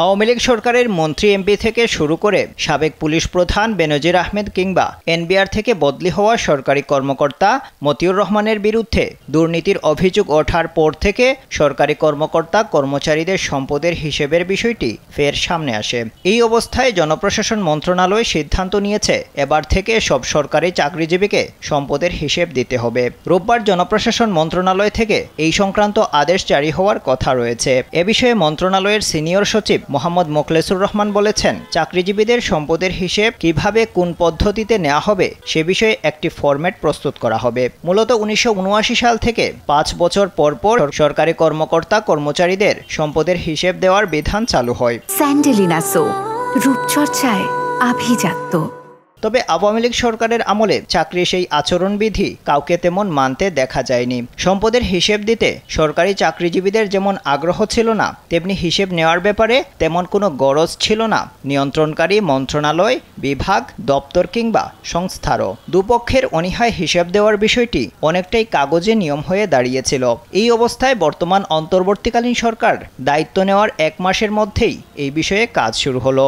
আওয়ামী লীগ সরকারের মন্ত্রী এমপি থেকে শুরু করে সাবেক পুলিশ প্রধান বেনজির আহমেদ কিংবা এনবিআর থেকে বদলি হওয়া সরকারি কর্মকর্তা মতিউর রহমানের বিরুদ্ধে দুর্নীতির অভিযোগ ওঠার পর থেকে সরকারি কর্মকর্তা কর্মচারীদের সম্পদের হিসেবের বিষয়টি ফের সামনে আসে। এই অবস্থায় জনপ্রশাসন মন্ত্রণালয় সিদ্ধান্ত নিয়েছে এবার থেকে সব সরকারি চাকরিজীবীকে সম্পদের হিসেব দিতে হবে। রোববার জনপ্রশাসন মন্ত্রণালয় থেকে এই সংক্রান্ত আদেশ জারি হওয়ার কথা রয়েছে। এ বিষয়ে মন্ত্রণালয়ের সিনিয়র সচিব মোহাম্মদ মোখলেসুর রহমান বলেছেন, চাকরিজীবীদের সম্পদের হিসেব কিভাবে কোন পদ্ধতিতে নেওয়া হবে সে বিষয়ে একটি ফরম্যাট প্রস্তুত করা হবে। মূলত 1979 সাল থেকে 5 বছর পর পর সরকারি কর্মকর্তা কর্মচারীদের সম্পদের হিসেব দেওয়ার বিধান চালু হয়। স্যান্ডেলিনা সো, রূপচর্চায় আভিজাত্য। তবে আওয়ামী লীগ সরকারের আমলে চাকরির সেই আচরণবিধি কাউকে তেমন মানতে দেখা যায়নি। সম্পদের হিসেব দিতে সরকারি চাকরিজীবীদের যেমন আগ্রহ ছিল না, তেমনি হিসেব নেওয়ার ব্যাপারে তেমন কোনো গরজ ছিল না নিয়ন্ত্রণকারী মন্ত্রণালয়, বিভাগ, দপ্তর কিংবা সংস্থারও। দুপক্ষের অনীহায় হিসেব দেওয়ার বিষয়টি অনেকটাই কাগজে নিয়ম হয়ে দাঁড়িয়েছিল। এই অবস্থায় বর্তমান অন্তর্বর্তীকালীন সরকার দায়িত্ব নেওয়ার 1 মাসের মধ্যেই এই বিষয়ে কাজ শুরু হলো।